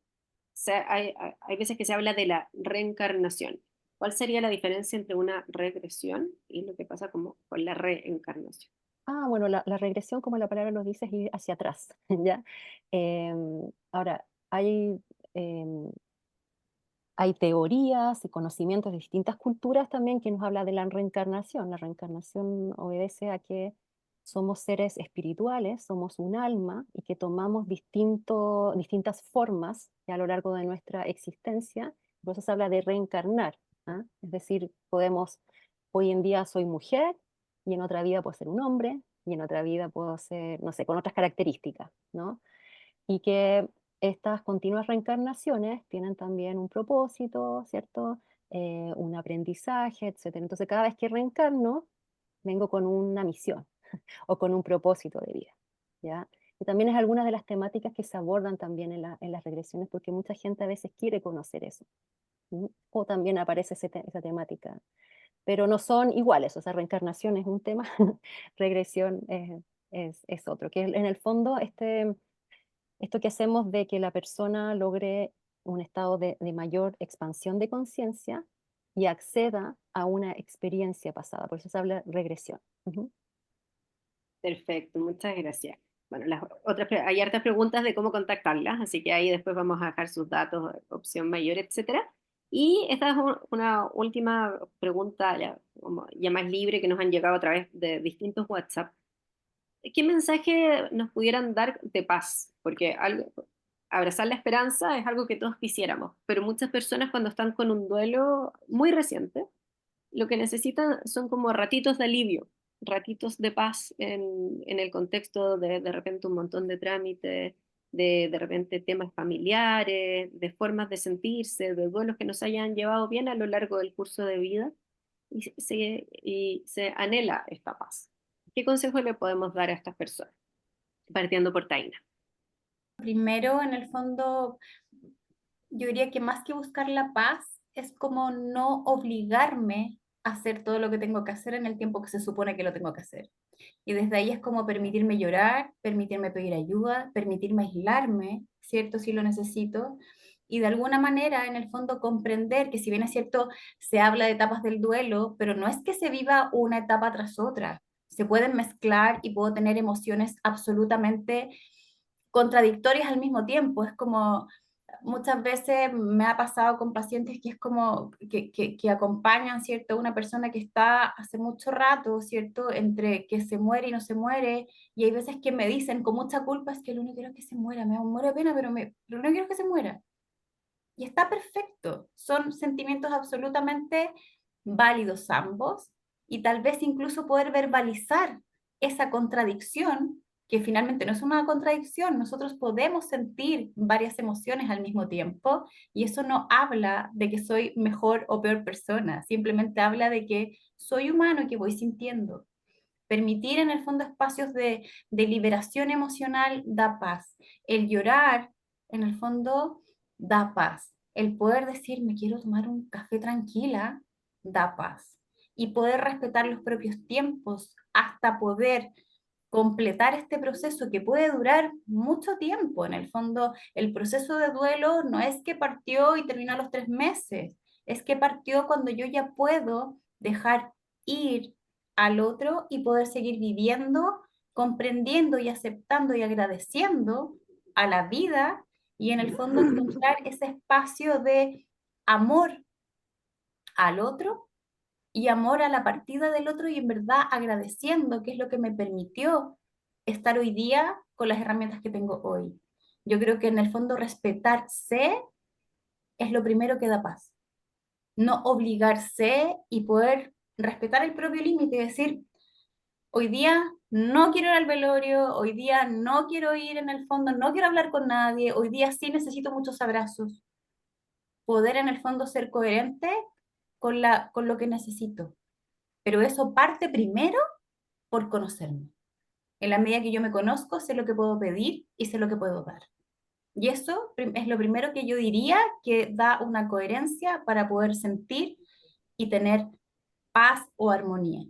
hay veces que se habla de la reencarnación. ¿Cuál sería la diferencia entre una regresión y lo que pasa como con la reencarnación? Bueno, la regresión, como la palabra lo dice, es ir hacia atrás, ¿ya? Ahora, em, hay teorías y conocimientos de distintas culturas también que nos habla de la reencarnación. La reencarnación obedece a que somos seres espirituales, somos un alma y que tomamos distintas formas a lo largo de nuestra existencia. Por eso se habla de reencarnar, ¿ah? Es decir, hoy en día soy mujer y en otra vida puedo ser un hombre y en otra vida puedo ser, no sé, con otras características, ¿no? Y que estas continuas reencarnaciones tienen también un propósito, ¿cierto? Un aprendizaje, etcétera. Entonces, cada vez que reencarno, vengo con una misión o con un propósito de vida, ¿ya? Y también es alguna de las temáticas que se abordan también en las regresiones, porque mucha gente a veces quiere conocer eso, ¿m? O también aparece esa temática, pero no son iguales, o sea, reencarnación es un tema, regresión es otro, que en el fondo esto que hacemos de que la persona logre un estado de mayor expansión de conciencia y acceda a una experiencia pasada. Por eso se habla regresión. Ujú. Perfecto, muchas gracias. Bueno, hay hartas preguntas de cómo contactarlas, así que ahí después vamos a dejar sus datos, opción mayor, etcétera. Y esta es una última pregunta ya más libre que nos han llegado a través de distintos WhatsApp. ¿Qué mensaje nos pudieran dar de paz? Porque abrazar la esperanza es algo que todos quisiéramos, pero muchas personas cuando están con un duelo muy reciente, lo que necesitan son como ratitos de alivio, ratitos de paz en el contexto de repente un montón de trámites, de repente temas familiares, de formas de sentirse, de duelos que nos hayan llevado bien a lo largo del curso de vida y se anhela esta paz. ¿Qué consejo le podemos dar a estas personas? Partiendo por Taina. Primero, en el fondo, yo diría que más que buscar la paz, es como no obligarme a hacer todo lo que tengo que hacer en el tiempo que se supone que lo tengo que hacer. Y desde ahí es como permitirme llorar, permitirme pedir ayuda, permitirme aislarme, ¿cierto? Si lo necesito. Y de alguna manera, en el fondo, comprender que si bien es cierto, se habla de etapas del duelo, pero no es que se viva una etapa tras otra. Se pueden mezclar y puedo tener emociones absolutamente contradictorias al mismo tiempo. Es como muchas veces me ha pasado con pacientes que es como que acompañan, ¿cierto? Una persona que está hace mucho rato, ¿cierto? Entre que se muere y no se muere, y hay veces que me dicen con mucha culpa, es que lo único que quiero es que se muera, me muero de pena, pero lo único que quiero es que se muera. Y está perfecto, son sentimientos absolutamente válidos ambos, y tal vez incluso poder verbalizar esa contradicción, que finalmente no es una contradicción, nosotros podemos sentir varias emociones al mismo tiempo, y eso no habla de que soy mejor o peor persona, simplemente habla de que soy humano y que voy sintiendo. Permitir en el fondo espacios de liberación emocional da paz. El llorar, en el fondo, da paz. El poder decir, me quiero tomar un café tranquila, da paz. Y poder respetar los propios tiempos hasta poder completar este proceso que puede durar mucho tiempo. En el fondo, el proceso de duelo no es que partió y terminó a los 3 meses, es que partió cuando yo ya puedo dejar ir al otro y poder seguir viviendo, comprendiendo y aceptando y agradeciendo a la vida y en el fondo encontrar ese espacio de amor al otro y amor a la partida del otro y en verdad agradeciendo que es lo que me permitió estar hoy día con las herramientas que tengo hoy. Yo creo que en el fondo respetarse es lo primero que da paz. No obligarse y poder respetar el propio límite y decir, hoy día no quiero ir al velorio, hoy día no quiero ir en el fondo, no quiero hablar con nadie, hoy día sí necesito muchos abrazos. Poder en el fondo ser coherente con lo que necesito. Pero eso parte primero por conocerme. En la medida que yo me conozco, sé lo que puedo pedir y sé lo que puedo dar. Y eso es lo primero que yo diría que da una coherencia para poder sentir y tener paz o armonía.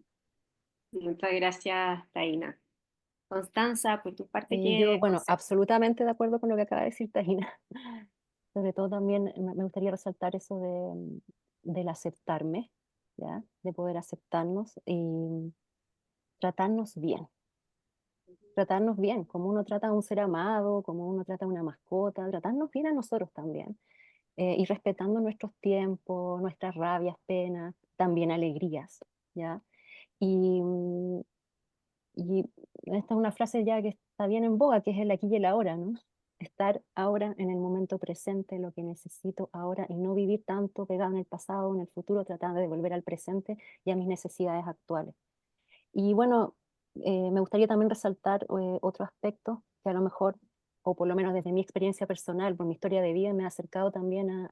Muchas gracias, Taina. Constanza, por tu parte, Yo, ¿qué bueno, consejo? absolutamente de acuerdo con lo que acaba de decir Taina. Sobre todo también me gustaría resaltar eso del aceptarme, ¿ya? De poder aceptarnos y tratarnos bien. Tratarnos bien, como uno trata a un ser amado, como uno trata a una mascota, tratarnos bien a nosotros también. Y respetando nuestros tiempos, nuestras rabias, penas, también alegrías, ¿ya? Y, y esta es una frase ya que está bien en boga, que es el aquí y el ahora, ¿no? Estar ahora en el momento presente, lo que necesito ahora, y no vivir tanto pegado en el pasado, en el futuro, tratando de volver al presente y a mis necesidades actuales. Y bueno, me gustaría también resaltar otro aspecto que a lo mejor, o por lo menos desde mi experiencia personal, por mi historia de vida, me ha acercado también a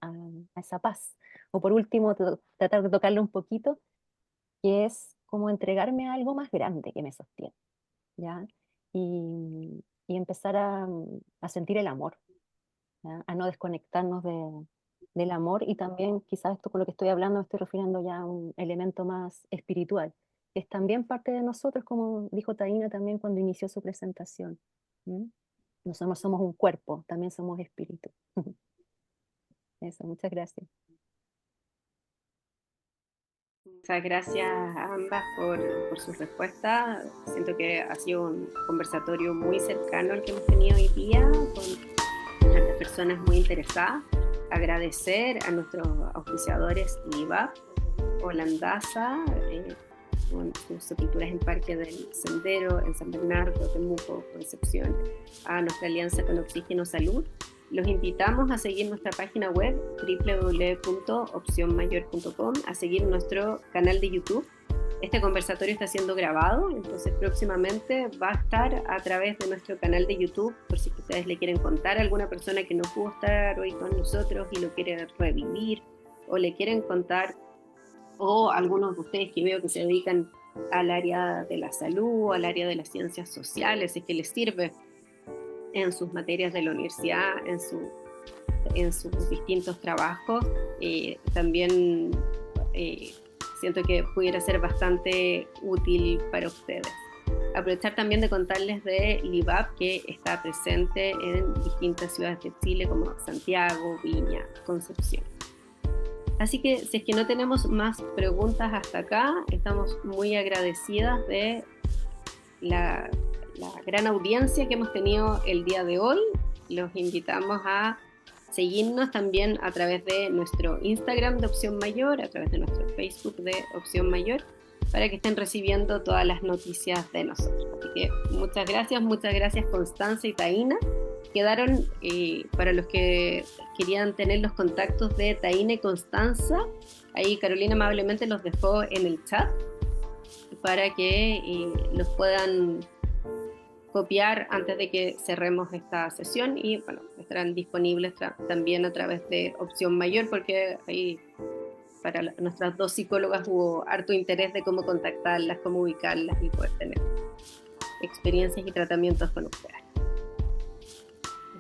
esa paz. O por último, tratar de tocarlo un poquito, que es como entregarme a algo más grande que me sostiene, ¿ya? Y empezar a sentir el amor, ¿ya? A no desconectarnos del amor, y también quizás esto con lo que estoy hablando me estoy refiriendo ya a un elemento más espiritual, que es también parte de nosotros, como dijo Taina también cuando inició su presentación. ¿Mm? Nosotros somos un cuerpo, también somos espíritu. Eso, muchas gracias. Muchas gracias a ambas por sus respuestas. Siento que ha sido un conversatorio muy cercano al que hemos tenido hoy día, con las personas muy interesadas. Agradecer a nuestros auspiciadores IVA, Holandasa, con sus sepulturas en Parque del Sendero, en San Bernardo, Temuco, Concepción, a nuestra alianza con Oxígeno Salud. Los invitamos a seguir nuestra página web www.opcionmayor.com, a seguir nuestro canal de YouTube. Este conversatorio está siendo grabado, entonces próximamente va a estar a través de nuestro canal de YouTube, por si ustedes le quieren contar a alguna persona que no pudo estar hoy con nosotros y lo quiere revivir, o le quieren contar, o algunos de ustedes que veo que se dedican al área de la salud, al área de las ciencias sociales, es que les sirve en sus materias de la universidad, en sus distintos trabajos. También siento que pudiera ser bastante útil para ustedes. Aprovechar también de contarles de LIVAP, que está presente en distintas ciudades de Chile como Santiago, Viña, Concepción. Así que si es que no tenemos más preguntas hasta acá, estamos muy agradecidas de la gran audiencia que hemos tenido el día de hoy. Los invitamos a seguirnos también a través de nuestro Instagram de Opción Mayor, a través de nuestro Facebook de Opción Mayor, para que estén recibiendo todas las noticias de nosotros. Así que muchas gracias Constanza y Taina. Quedaron, para los que querían tener los contactos de Taina y Constanza, ahí Carolina amablemente los dejó en el chat para que los puedan copiar antes de que cerremos esta sesión, y bueno, estarán disponibles también a través de Opción Mayor, porque ahí para nuestras dos psicólogas hubo harto interés de cómo contactarlas, cómo ubicarlas y poder tener experiencias y tratamientos con ustedes.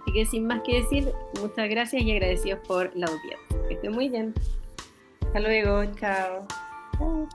Así que sin más que decir, muchas gracias y agradecidos por la audiencia. Que estén muy bien. Hasta luego, chao. Chao.